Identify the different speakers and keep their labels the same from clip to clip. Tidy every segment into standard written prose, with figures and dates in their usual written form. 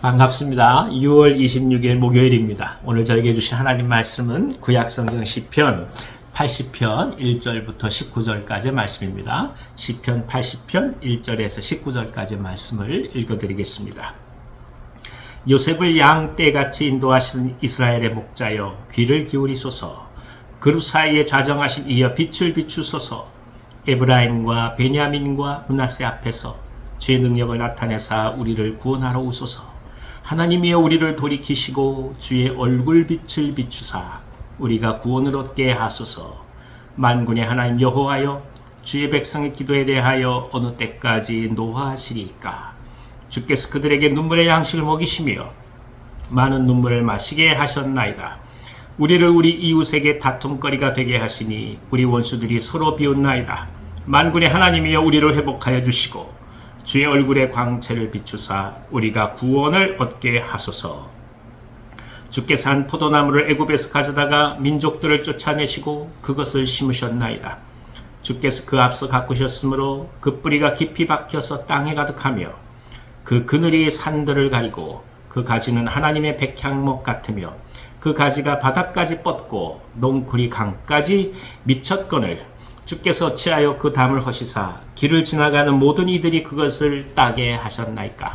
Speaker 1: 반갑습니다. 6월 26일 목요일입니다. 오늘 저에게 주신 하나님 말씀은 구약성경 시편 80편 1절부터 19절까지 말씀입니다. 시편 80편 1절에서 19절까지 말씀을 읽어드리겠습니다. 요셉을 양 떼같이 인도하시는 이스라엘의 목자여 귀를 기울이소서. 그룹 사이에 좌정하신 이여 빛을 비추소서. 에브라임과 베냐민과 므낫세 앞에서 주의 능력을 나타내사 우리를 구원하러 오소서. 하나님이여 우리를 돌이키시고 주의 얼굴빛을 비추사 우리가 구원을 얻게 하소서. 만군의 하나님 여호와여 주의 백성의 기도에 대하여 어느 때까지 노하시리까. 주께서 그들에게 눈물의 양식을 먹이시며 많은 눈물을 마시게 하셨나이다. 우리를 우리 이웃에게 다툼거리가 되게 하시니 우리 원수들이 서로 비웃나이다. 만군의 하나님이여 우리를 회복하여 주시고 주의 얼굴의 광채를 비추사 우리가 구원을 얻게 하소서. 주께서 한 포도나무를 애굽에서 가져다가 민족들을 쫓아내시고 그것을 심으셨나이다. 주께서 그 앞서 가꾸셨으므로 그 뿌리가 깊이 박혀서 땅에 가득하며 그 그늘이 산들을 가리고 그 가지는 하나님의 백향목 같으며 그 가지가 바닥까지 뻗고 농쿨이 강까지 미쳤거늘 주께서 어찌하여 그 담을 허시사 길을 지나가는 모든 이들이 그것을 따게 하셨나이까.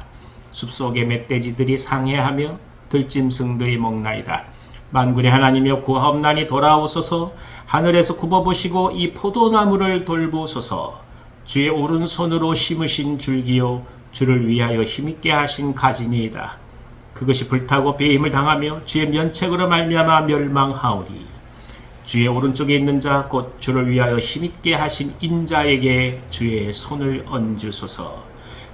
Speaker 1: 숲속의 멧돼지들이 상해하며 들짐승들이 먹나이다. 만군의 하나님이여 구하옵나니 돌아오소서. 하늘에서 굽어보시고 이 포도나무를 돌보소서. 주의 오른손으로 심으신 줄기요 주를 위하여 힘있게 하신 가지니이다. 그것이 불타고 배임을 당하며 주의 면책으로 말미암아 멸망하오리. 주의 오른쪽에 있는 자 곧 주를 위하여 힘있게 하신 인자에게 주의 손을 얹으소서.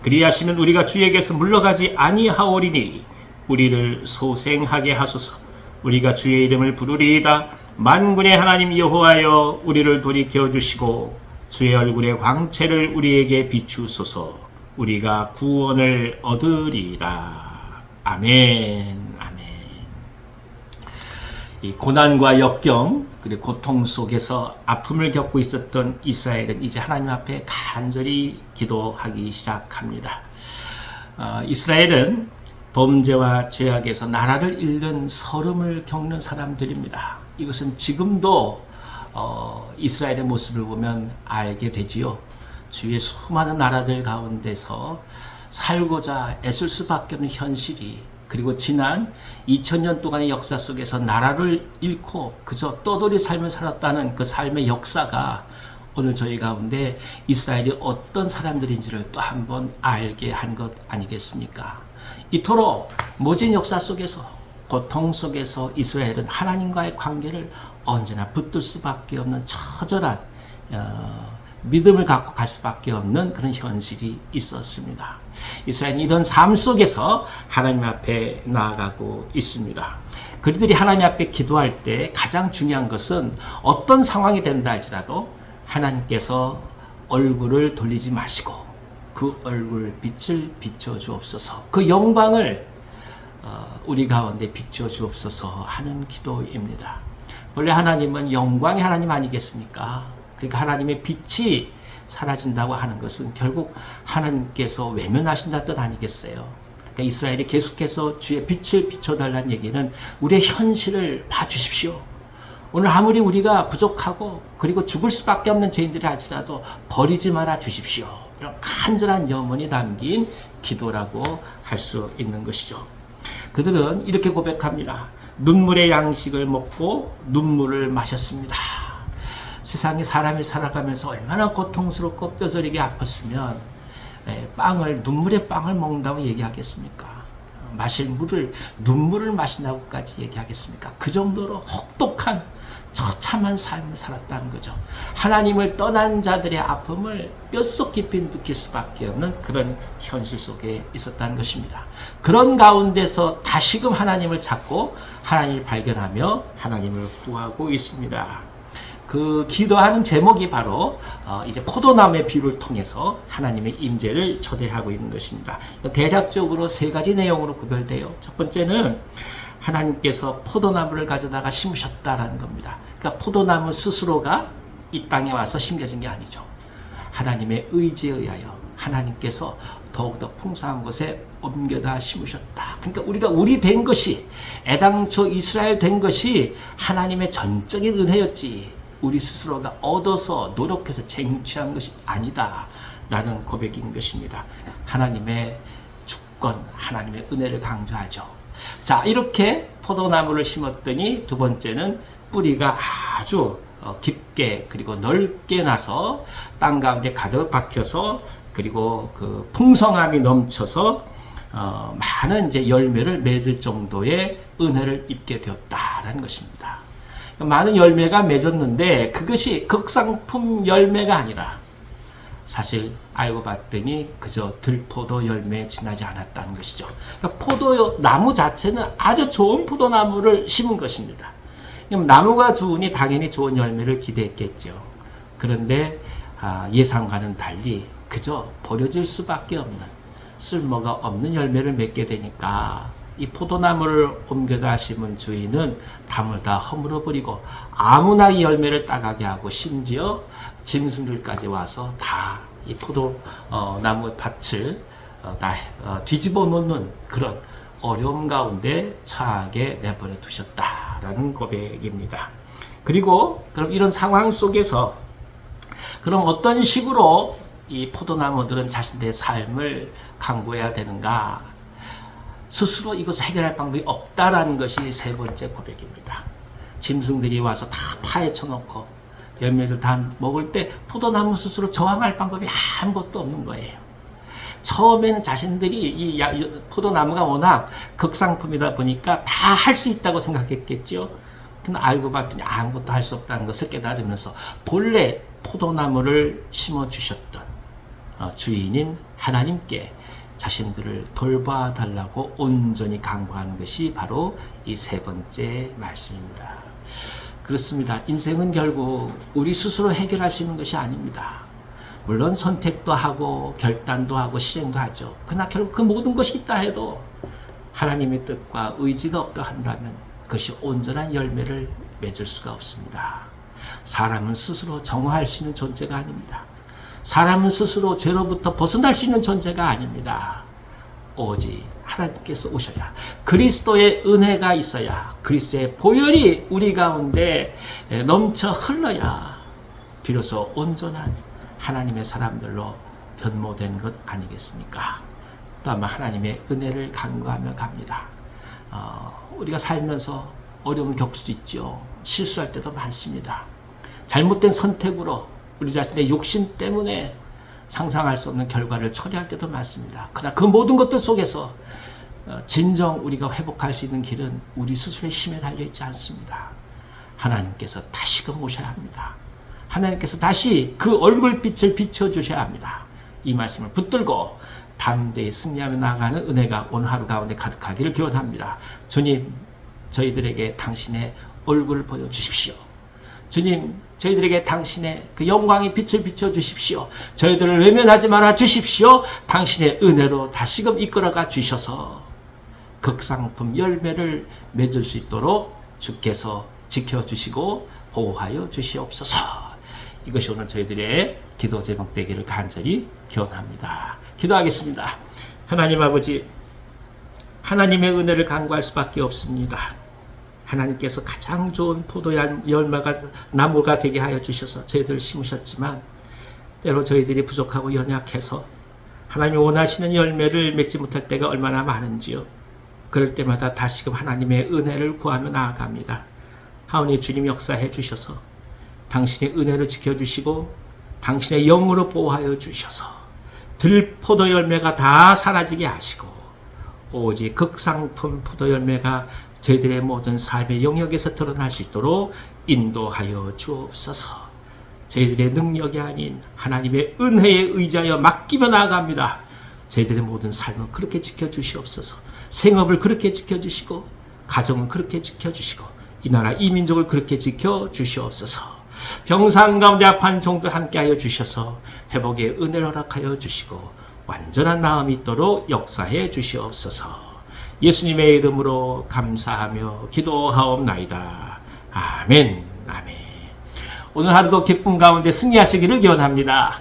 Speaker 1: 그리하시면 우리가 주에게서 물러가지 아니하오리니 우리를 소생하게 하소서. 우리가 주의 이름을 부르리이다. 만군의 하나님 여호와여 우리를 돌이켜 주시고 주의 얼굴의 광채를 우리에게 비추소서. 우리가 구원을 얻으리이다. 아멘. 이 고난과 역경 그리고 고통 속에서 아픔을 겪고 있었던 이스라엘은 이제 하나님 앞에 간절히 기도하기 시작합니다. 이스라엘은 범죄와 죄악에서 나라를 잃는 서름을 겪는 사람들입니다. 이것은 지금도 이스라엘의 모습을 보면 알게 되지요. 주위의 수많은 나라들 가운데서 살고자 애쓸 수밖에 없는 현실이, 그리고 지난 2000년 동안의 역사 속에서 나라를 잃고 그저 떠돌이 삶을 살았다는 그 삶의 역사가 오늘 저희 가운데 이스라엘이 어떤 사람들인지를 또 한번 알게 한 것 아니겠습니까? 이토록 모진 역사 속에서, 고통 속에서 이스라엘은 하나님과의 관계를 언제나 붙들 수밖에 없는 처절한 믿음을 갖고 갈 수밖에 없는 그런 현실이 있었습니다. 이스라엘은 이런 삶 속에서 하나님 앞에 나아가고 있습니다. 그들이 하나님 앞에 기도할 때 가장 중요한 것은 어떤 상황이 된다 할지라도 하나님께서 얼굴을 돌리지 마시고 그 얼굴 빛을 비춰 주옵소서, 그 영광을 우리 가운데 비춰 주옵소서 하는 기도입니다. 원래 하나님은 영광의 하나님 아니겠습니까? 그러니까 하나님의 빛이 사라진다고 하는 것은 결국 하나님께서 외면하신다는 뜻 아니겠어요? 그러니까 이스라엘이 계속해서 주의 빛을 비춰달라는 얘기는 우리의 현실을 봐주십시오. 오늘 아무리 우리가 부족하고 그리고 죽을 수밖에 없는 죄인들이 할지라도 버리지 말아 주십시오. 이런 간절한 염원이 담긴 기도라고 할 수 있는 것이죠. 그들은 이렇게 고백합니다. 눈물의 양식을 먹고 눈물을 마셨습니다. 세상에 사람이 살아가면서 얼마나 고통스럽고 뼈저리게 아팠으면 눈물의 빵을 먹는다고 얘기하겠습니까? 마실 물을 눈물을 마신다고까지 얘기하겠습니까? 그 정도로 혹독한 처참한 삶을 살았다는 거죠. 하나님을 떠난 자들의 아픔을 뼛속 깊이 느낄 수밖에 없는 그런 현실 속에 있었다는 것입니다. 그런 가운데서 다시금 하나님을 찾고 하나님을 발견하며 하나님을 구하고 있습니다. 그 기도하는 제목이 바로 이제 포도나무의 비유를 통해서 하나님의 임재를 초대하고 있는 것입니다. 대략적으로 세 가지 내용으로 구별돼요. 첫 번째는 하나님께서 포도나무를 가져다가 심으셨다라는 겁니다. 그러니까 포도나무 스스로가 이 땅에 와서 심겨진 게 아니죠. 하나님의 의지에 의하여 하나님께서 더욱더 풍성한 곳에 옮겨다 심으셨다. 그러니까 우리가 우리 된 것이, 애당초 이스라엘 된 것이 하나님의 전적인 은혜였지 우리 스스로가 얻어서 노력해서 쟁취한 것이 아니다 라는 고백인 것입니다. 하나님의 주권, 하나님의 은혜를 강조하죠. 자, 이렇게 포도나무를 심었더니 두 번째는 뿌리가 아주 깊게 그리고 넓게 나서 땅 가운데 가득 박혀서, 그리고 그 풍성함이 넘쳐서 많은 이제 열매를 맺을 정도의 은혜를 입게 되었다라는 것입니다. 많은 열매가 맺었는데 그것이 극상품 열매가 아니라 사실 알고 봤더니 그저 들포도 열매에 지나지 않았다는 것이죠. 그러니까 포도나무 자체는 아주 좋은 포도나무를 심은 것입니다. 나무가 좋으니 당연히 좋은 열매를 기대했겠죠. 그런데 예상과는 달리 그저 버려질 수밖에 없는, 쓸모가 없는 열매를 맺게 되니까 이 포도나무를 옮겨다 심은 주인은 담을 다 허물어버리고 아무나 이 열매를 따가게 하고, 심지어 짐승들까지 와서 다 이 포도나무 밭을 다 뒤집어 놓는 그런 어려움 가운데 처하게 내버려 두셨다라는 고백입니다. 그리고 그럼 이런 상황 속에서 그럼 어떤 식으로 이 포도나무들은 자신들의 삶을 강구해야 되는가? 스스로 이것을 해결할 방법이 없다라는 것이 세 번째 고백입니다. 짐승들이 와서 다 파헤쳐 놓고 열매를 다 먹을 때 포도나무 스스로 저항할 방법이 아무것도 없는 거예요. 처음에는 자신들이 이 포도나무가 워낙 극상품이다 보니까 다 할 수 있다고 생각했겠죠. 근데 알고 봤더니 아무것도 할 수 없다는 것을 깨달으면서 본래 포도나무를 심어주셨던 주인인 하나님께 자신들을 돌봐달라고 온전히 간구하는 것이 바로 이 세 번째 말씀입니다. 그렇습니다. 인생은 결국 우리 스스로 해결할 수 있는 것이 아닙니다. 물론 선택도 하고 결단도 하고 실행도 하죠. 그러나 결국 그 모든 것이 있다 해도 하나님의 뜻과 의지가 없다 한다면 그것이 온전한 열매를 맺을 수가 없습니다. 사람은 스스로 정화할 수 있는 존재가 아닙니다. 사람은 스스로 죄로부터 벗어날 수 있는 존재가 아닙니다. 오직 하나님께서 오셔야, 그리스도의 은혜가 있어야, 그리스도의 보혈이 우리 가운데 넘쳐 흘러야 비로소 온전한 하나님의 사람들로 변모되는 것 아니겠습니까? 또 아마 하나님의 은혜를 간구하며 갑니다. 우리가 살면서 어려움 겪을 수도 있죠. 실수할 때도 많습니다. 잘못된 선택으로 우리 자신의 욕심 때문에 상상할 수 없는 결과를 초래할 때도 많습니다. 그러나 그 모든 것들 속에서 진정 우리가 회복할 수 있는 길은 우리 스스로의 힘에 달려있지 않습니다. 하나님께서 다시금 오셔야 합니다. 하나님께서 다시 그 얼굴빛을 비춰주셔야 합니다. 이 말씀을 붙들고 담대히 승리하며 나아가는 은혜가 오늘 하루 가운데 가득하기를 기원합니다. 주님, 저희들에게 당신의 얼굴을 보여주십시오. 주님, 저희들에게 당신의 그 영광의 빛을 비춰주십시오. 저희들을 외면하지 말아 주십시오. 당신의 은혜로 다시금 이끌어가 주셔서 극상품 열매를 맺을 수 있도록 주께서 지켜주시고 보호하여 주시옵소서. 이것이 오늘 저희들의 기도 제목 되기를 간절히 기원합니다. 기도하겠습니다. 하나님 아버지, 하나님의 은혜를 간구할 수밖에 없습니다. 하나님께서 가장 좋은 포도 열매가 나무가 되게 하여 주셔서 저희들을 심으셨지만 때로 저희들이 부족하고 연약해서 하나님이 원하시는 열매를 맺지 못할 때가 얼마나 많은지요. 그럴 때마다 다시금 하나님의 은혜를 구하며 나아갑니다. 하오니 주님 역사해 주셔서 당신의 은혜를 지켜주시고 당신의 영으로 보호하여 주셔서 들포도 열매가 다 사라지게 하시고 오직 극상품 포도 열매가 저희들의 모든 삶의 영역에서 드러날 수 있도록 인도하여 주옵소서. 저희들의 능력이 아닌 하나님의 은혜에 의지하여 맡기며 나아갑니다. 저희들의 모든 삶을 그렇게 지켜주시옵소서. 생업을 그렇게 지켜주시고 가정을 그렇게 지켜주시고 이 나라 이 민족을 그렇게 지켜주시옵소서. 병상 가운데 아픈 종들 함께하여 주셔서 회복의 은혜를 허락하여 주시고 완전한 나음이 있도록 역사해 주시옵소서. 예수님의 이름으로 감사하며 기도하옵나이다. 아멘. 아멘. 오늘 하루도 기쁨 가운데 승리하시기를 기원합니다.